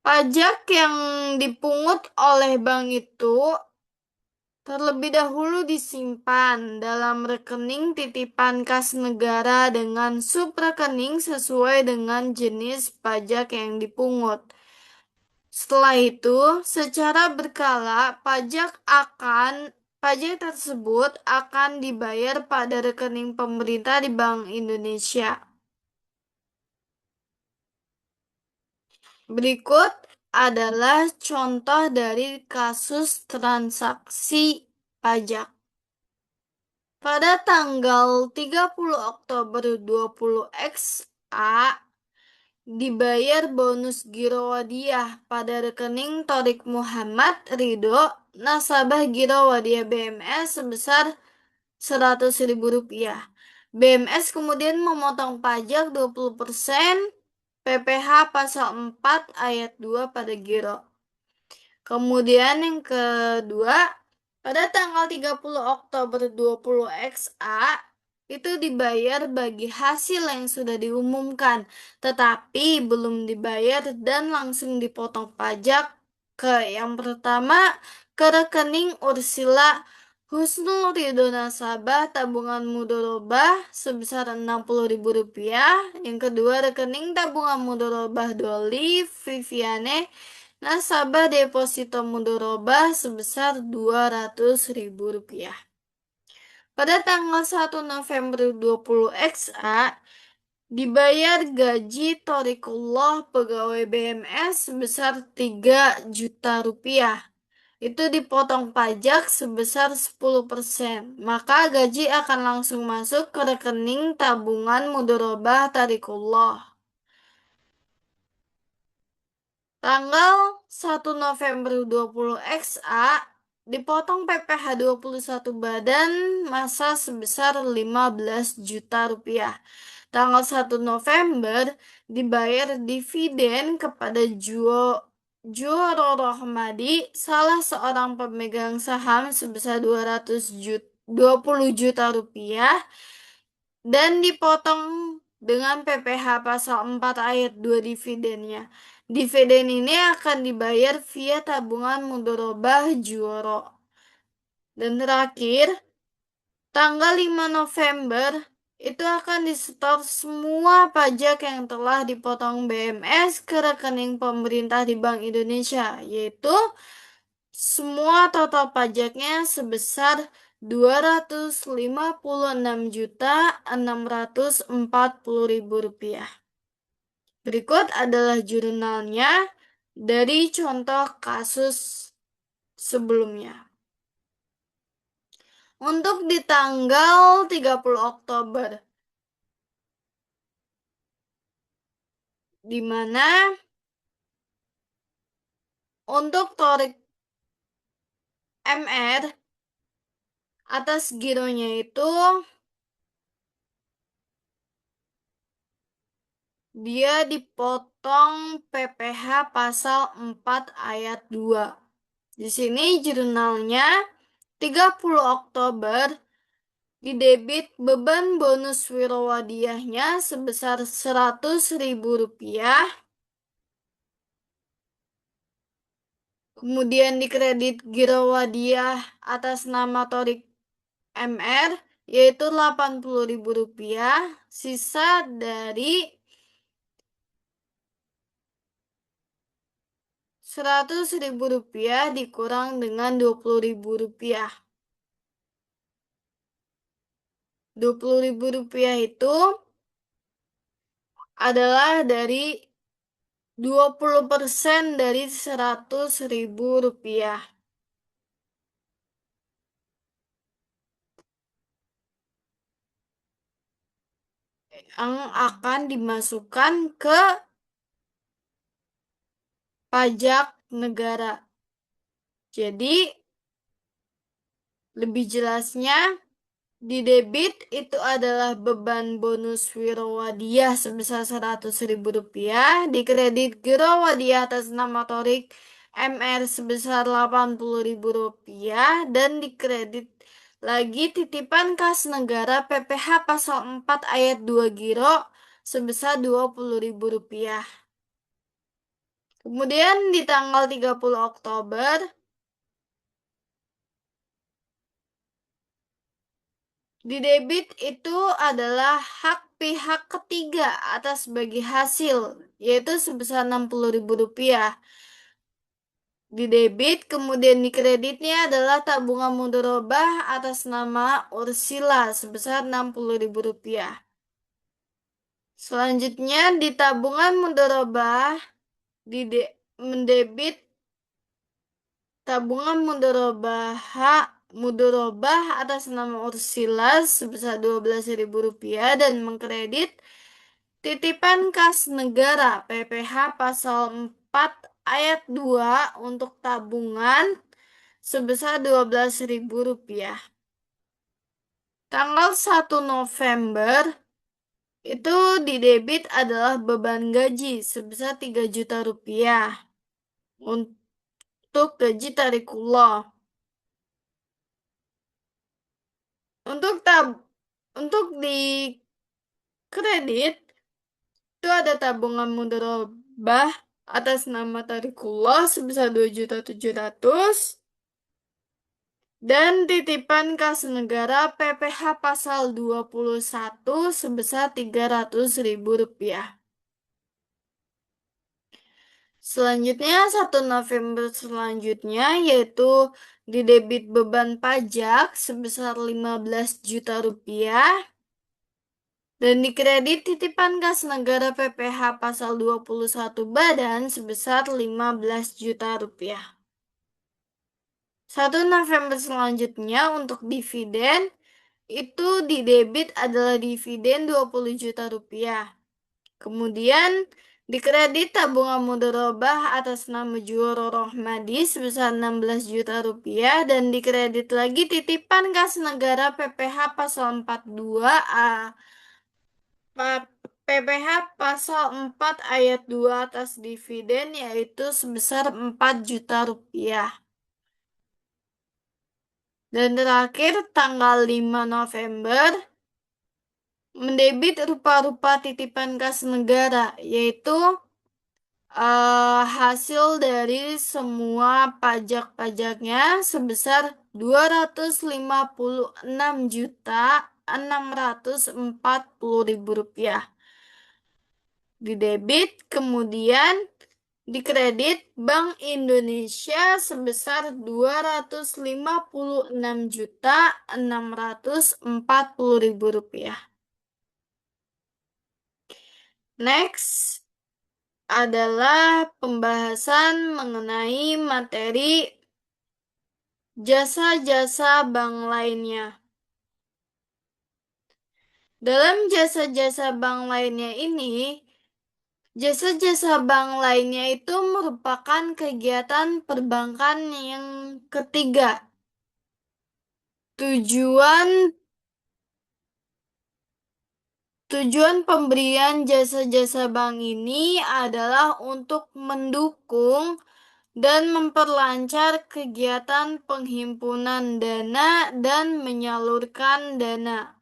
Pajak yang dipungut oleh bank itu terlebih dahulu disimpan dalam rekening titipan kas negara dengan subrekening sesuai dengan jenis pajak yang dipungut. Setelah itu, secara berkala pajak tersebut akan dibayar pada rekening pemerintah di Bank Indonesia. Berikut adalah contoh dari kasus transaksi pajak. Pada tanggal 30 Oktober 20 XA dibayar bonus giro hadiah pada rekening Torik Muhammad Ridho, nasabah giro hadiah BMS sebesar Rp100.000. BMS kemudian memotong pajak 20% PPh pasal 4 ayat 2 pada giro. Kemudian yang kedua, pada tanggal 30 Oktober 20 XA itu dibayar bagi hasil yang sudah diumumkan, tetapi belum dibayar dan langsung dipotong pajak ke yang pertama ke rekening Ursila Husnul Ridho nasabah tabungan mudorobah sebesar Rp60.000. Yang kedua rekening tabungan mudorobah Doli Viviane nasabah deposito mudorobah sebesar Rp200.000. Pada tanggal 1 November 20 XA, dibayar gaji Torikullah pegawai BMS sebesar Rp3 juta. Itu dipotong pajak sebesar 10%. Maka gaji akan langsung masuk ke rekening tabungan mudorobah Tarikullah. Tanggal 1 November 20 XA dipotong PPh 21 badan masa sebesar Rp15 juta. Tanggal 1 November dibayar dividen kepada Juoro Rohmadi, salah seorang pemegang saham sebesar Rp20 juta dan dipotong dengan PPh pasal 4 ayat 2 dividennya. Dividen ini akan dibayar via tabungan mudorobah Juoro. Dan terakhir, tanggal 5 November itu akan disetor semua pajak yang telah dipotong BMS ke rekening pemerintah di Bank Indonesia, yaitu semua total pajaknya sebesar Rp256.640.000. Berikut adalah jurnalnya dari contoh kasus sebelumnya. Untuk di tanggal 30 Oktober, di mana untuk Torik MR atas gironya itu dia dipotong PPh pasal 4 ayat 2. Di sini jurnalnya 30 Oktober didebit beban bonus wirawadiahnya sebesar Rp100.000. Kemudian dikredit giro hadiah atas nama Torik MR yaitu Rp80.000. Sisa dari Rp100.000 dikurang dengan Rp20.000. Rp20.000 itu adalah dari 20% dari Rp100.000 yang akan dimasukkan ke pajak negara. Jadi, lebih jelasnya, Di debit itu adalah beban bonus Wirowadiah sebesar Rp100.000, di kredit Wirowadiah atas nama Torik MR sebesar Rp80.000, dan di kredit lagi titipan kas negara PPH pasal 4 ayat 2 Giro sebesar Rp20.000. Kemudian di tanggal 30 Oktober, di debit itu adalah hak pihak ketiga atas bagi hasil, yaitu sebesar Rp60.000. Di debit, kemudian di kreditnya adalah tabungan mudharabah atas nama Ursila sebesar Rp60.000. Selanjutnya di tabungan mudharabah, di mendebit tabungan mudharabah atas nama Ursila sebesar Rp12.000 dan mengkredit titipan kas negara PPH pasal 4 ayat 2 untuk tabungan sebesar Rp12.000. Tanggal 1 November itu di debit adalah beban gaji sebesar Rp3 juta untuk gaji tarikullah. Untuk untuk di kredit itu ada tabungan mudharabah atas nama tarikullah sebesar 2.700.000 dan titipan kas negara PPH pasal 21 sebesar Rp300.000. Selanjutnya 1 November selanjutnya yaitu di debit beban pajak sebesar Rp15 juta dan di kredit titipan kas negara PPH pasal 21 badan sebesar Rp15 juta. 1 November selanjutnya untuk dividen itu di debit adalah dividen Rp20 juta. Kemudian dikredit tabungan mudharabah atas nama Juworo Rohmadi sebesar Rp16 juta dan dikredit lagi titipan kas negara PPH pasal 42A PPH pasal 4 ayat 2 atas dividen yaitu sebesar Rp4 juta. Dan terakhir tanggal 5 November mendebit rupa-rupa titipan kas negara yaitu hasil dari semua pajak-pajaknya sebesar Rp256.640.000 di debit, kemudian di kredit Bank Indonesia sebesar Rp256.640.000. Next adalah pembahasan mengenai materi jasa-jasa bank lainnya. Dalam jasa-jasa bank lainnya ini, jasa-jasa bank lainnya itu merupakan kegiatan perbankan yang ketiga. Tujuan pemberian jasa-jasa bank ini adalah untuk mendukung dan memperlancar kegiatan penghimpunan dana dan menyalurkan dana.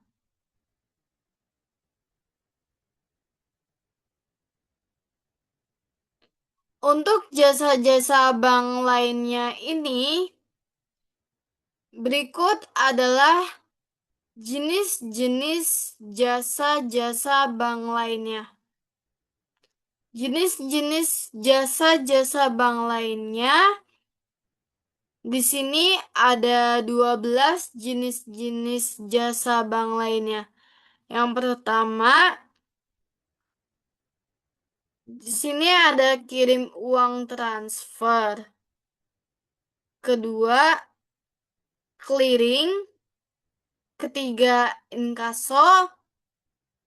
Untuk jasa-jasa bank lainnya ini, berikut adalah jenis-jenis jasa-jasa bank lainnya. Jenis-jenis jasa-jasa bank lainnya di sini ada 12 jenis-jenis jasa bank lainnya. Yang pertama, di sini ada kirim uang transfer. Kedua, clearing. Ketiga, inkaso.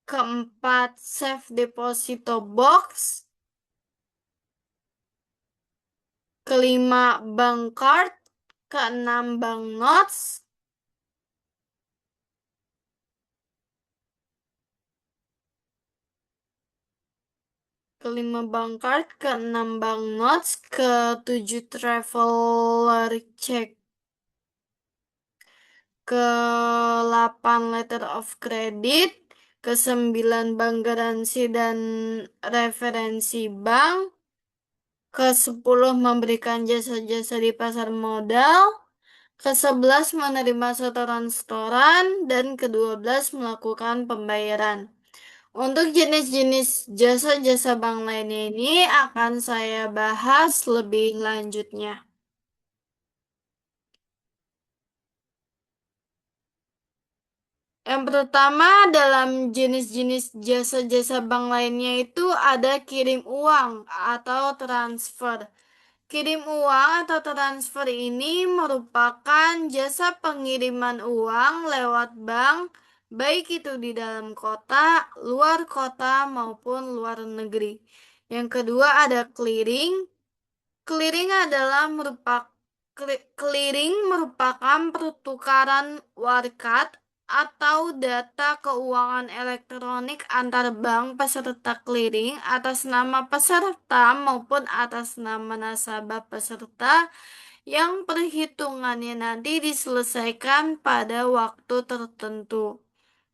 Keempat, safe deposito box. Kelima, bank card. Keenam, bank notes. kelima bank card, keenam bank notes, ketujuh traveler check, ke-8 letter of credit, ke-9 bank garansi dan referensi bank, ke-10 memberikan jasa-jasa di pasar modal, ke-11 menerima setoran-setoran, dan ke-12 melakukan pembayaran. Untuk jenis-jenis jasa-jasa bank lainnya ini akan saya bahas lebih lanjutnya. Yang pertama, dalam jenis-jenis jasa-jasa bank lainnya itu ada kirim uang atau transfer. Kirim uang atau transfer ini merupakan jasa pengiriman uang lewat bank, baik itu di dalam kota, luar kota, maupun luar negeri. Yang kedua ada clearing. Clearing merupakan pertukaran warkat atau data keuangan elektronik antar bank peserta clearing atas nama peserta maupun atas nama nasabah peserta yang perhitungannya nanti diselesaikan pada waktu tertentu.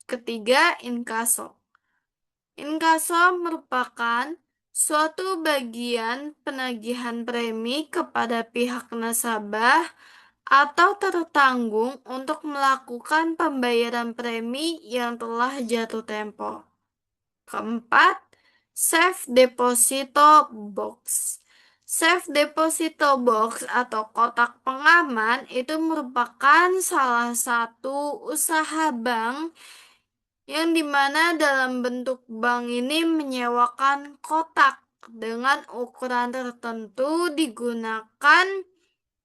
Ketiga, inkaso. Inkaso merupakan suatu bagian penagihan premi kepada pihak nasabah atau tertanggung untuk melakukan pembayaran premi yang telah jatuh tempo. Keempat, Safe Deposito Box. Safe Deposito Box atau kotak pengaman itu merupakan salah satu usaha bank yang dimana dalam bentuk bank ini menyewakan kotak dengan ukuran tertentu digunakan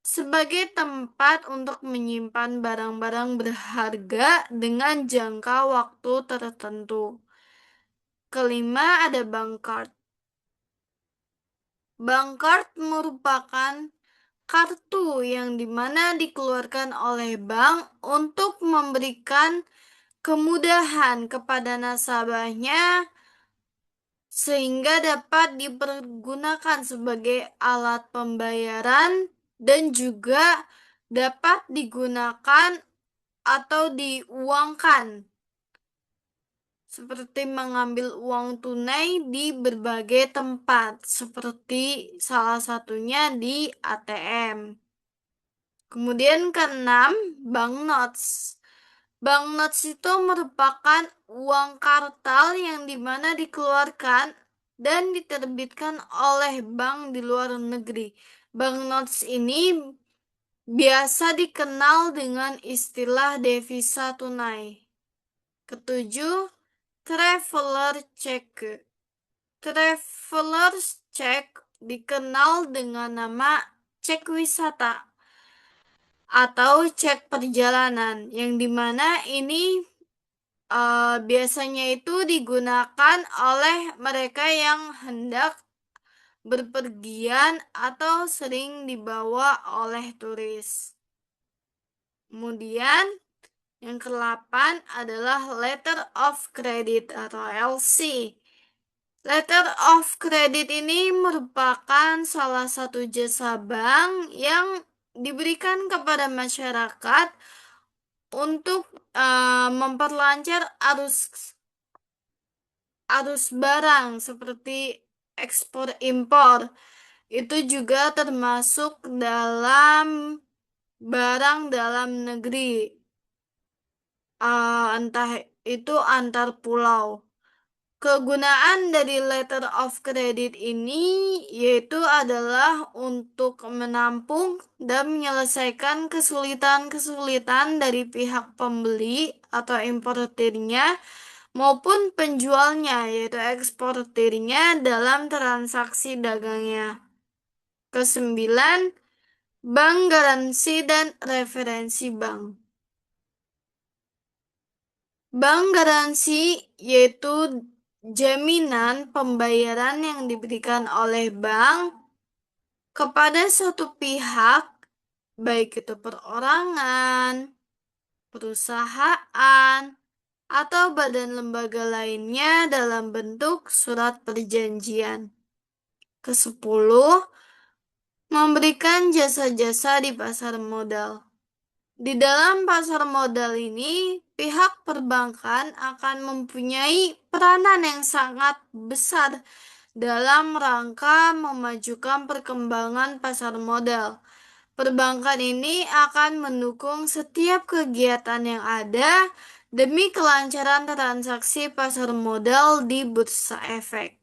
sebagai tempat untuk menyimpan barang-barang berharga dengan jangka waktu tertentu. Kelima ada bank card. Bank card merupakan kartu yang dimana dikeluarkan oleh bank untuk memberikan kemudahan kepada nasabahnya sehingga dapat dipergunakan sebagai alat pembayaran dan juga dapat digunakan atau diuangkan seperti mengambil uang tunai di berbagai tempat seperti salah satunya di ATM. Kemudian keenam, banknotes. Banknotes itu merupakan uang kartal yang dimana dikeluarkan dan diterbitkan oleh bank di luar negeri. Banknotes ini biasa dikenal dengan istilah devisa tunai. Ketujuh, traveler check. Traveler check dikenal dengan nama cek wisata atau cek perjalanan, yang dimana ini biasanya itu digunakan oleh mereka yang hendak berpergian atau sering dibawa oleh turis. Kemudian yang ke-8 adalah letter of credit atau LC. Letter of credit ini merupakan salah satu jasa bank yang diberikan kepada masyarakat untuk memperlancar arus barang seperti ekspor impor. Itu juga termasuk dalam barang dalam negeri, entah itu antar pulau. Kegunaan dari letter of credit ini yaitu adalah untuk menampung dan menyelesaikan kesulitan-kesulitan dari pihak pembeli atau importirnya maupun penjualnya yaitu eksportirnya dalam transaksi dagangnya. Kesembilan, bank garansi dan referensi bank. Bank garansi yaitu jaminan pembayaran yang diberikan oleh bank kepada suatu pihak, baik itu perorangan, perusahaan, atau badan lembaga lainnya dalam bentuk surat perjanjian. Kesepuluh, memberikan jasa-jasa di pasar modal. Di dalam pasar modal ini, pihak perbankan akan mempunyai peranan yang sangat besar dalam rangka memajukan perkembangan pasar modal. Perbankan ini akan mendukung setiap kegiatan yang ada demi kelancaran transaksi pasar modal di bursa efek.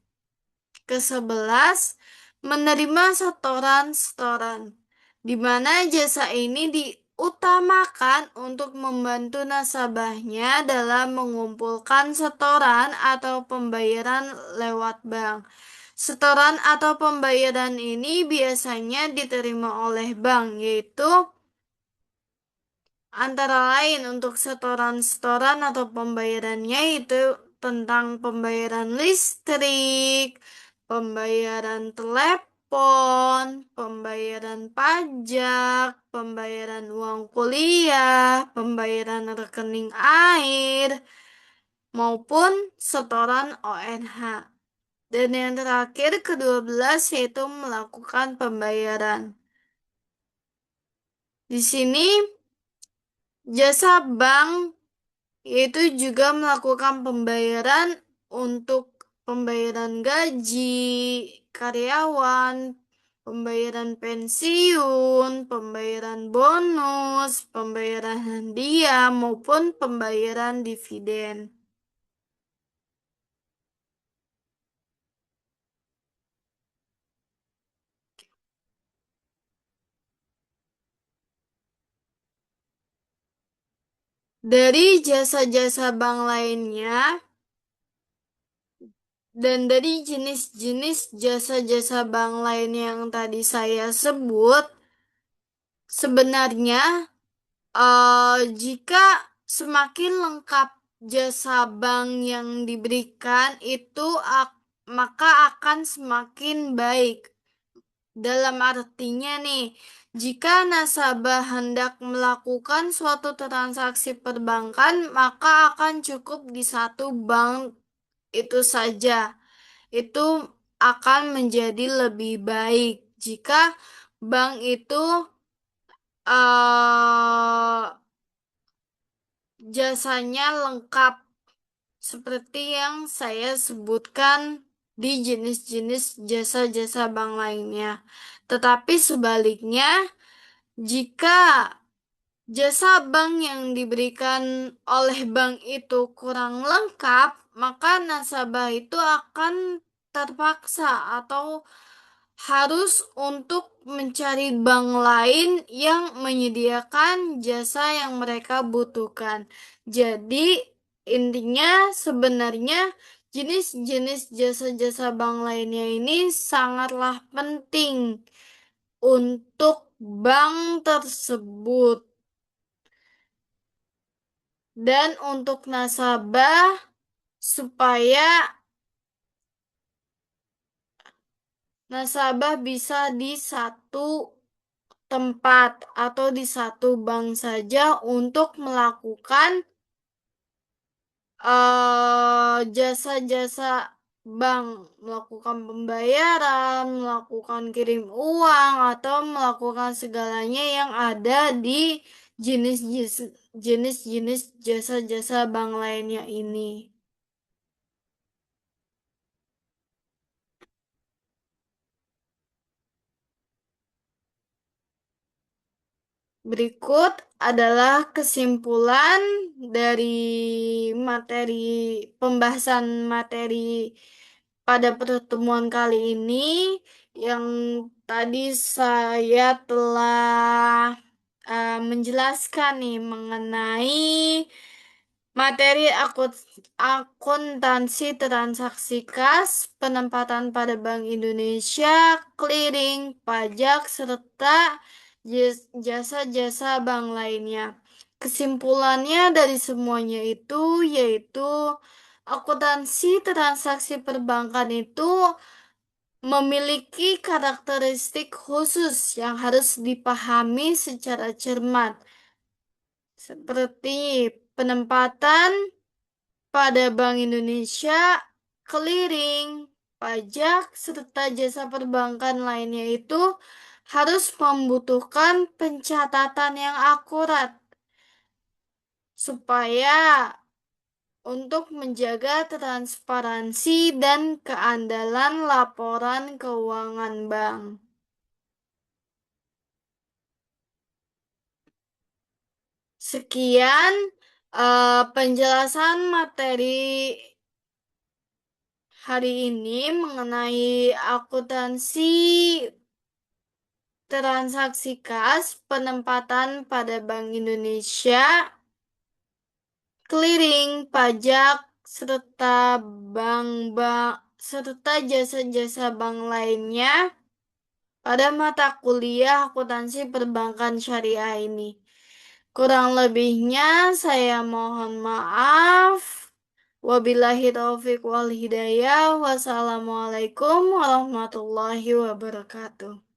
Kesebelas, menerima setoran-setoran, di mana jasa ini diutamakan untuk membantu nasabahnya dalam mengumpulkan setoran atau pembayaran lewat bank. Setoran atau pembayaran ini biasanya diterima oleh bank, yaitu antara lain untuk setoran-setoran atau pembayarannya itu tentang pembayaran listrik, pembayaran telepon, pembayaran pajak, pembayaran uang kuliah, pembayaran rekening air, maupun setoran ONH. Dan yang terakhir ke-12 yaitu melakukan pembayaran. Di sini jasa bank yaitu juga melakukan pembayaran untuk pembayaran gaji karyawan, pembayaran pensiun, pembayaran bonus, pembayaran hadiah, maupun pembayaran dividen. Dari jasa-jasa bank lainnya, dan dari jenis-jenis jasa-jasa bank lain yang tadi saya sebut, sebenarnya jika semakin lengkap jasa bank yang diberikan itu maka akan semakin baik. Dalam artinya nih, jika nasabah hendak melakukan suatu transaksi perbankan, maka akan cukup di satu bank itu saja. Itu akan menjadi lebih baik jika bank itu uh, jasanya lengkap seperti yang saya sebutkan di jenis-jenis jasa-jasa bank lainnya. Tetapi sebaliknya, jika jasa bank yang diberikan oleh bank itu kurang lengkap, maka nasabah itu akan terpaksa atau harus untuk mencari bank lain yang menyediakan jasa yang mereka butuhkan. Jadi, intinya sebenarnya jenis-jenis jasa-jasa bank lainnya ini sangatlah penting untuk bank tersebut. Dan untuk nasabah, supaya nasabah bisa di satu tempat atau di satu bank saja untuk melakukan jasa-jasa bank, melakukan pembayaran, melakukan kirim uang, atau melakukan segalanya yang ada di jenis-jenis jasa-jasa bank lainnya ini. Berikut adalah kesimpulan dari materi pembahasan materi pada pertemuan kali ini yang tadi saya telah menjelaskan nih mengenai materi akuntansi transaksi kas, penempatan pada Bank Indonesia, clearing, pajak, serta jasa-jasa bank lainnya. Kesimpulannya dari semuanya itu yaitu akuntansi transaksi perbankan itu memiliki karakteristik khusus yang harus dipahami secara cermat, seperti penempatan pada Bank Indonesia, clearing, pajak, serta jasa perbankan lainnya itu harus membutuhkan pencatatan yang akurat supaya untuk menjaga transparansi dan keandalan laporan keuangan bank. Sekian penjelasan materi hari ini mengenai akuntansi transaksi kas, penempatan pada Bank Indonesia, clearing, pajak, serta jasa-jasa bank lainnya pada mata kuliah akuntansi perbankan syariah ini. Kurang lebihnya saya mohon maaf. Wabillahi taufiq wal hidayah. Wassalamualaikum warahmatullahi wabarakatuh.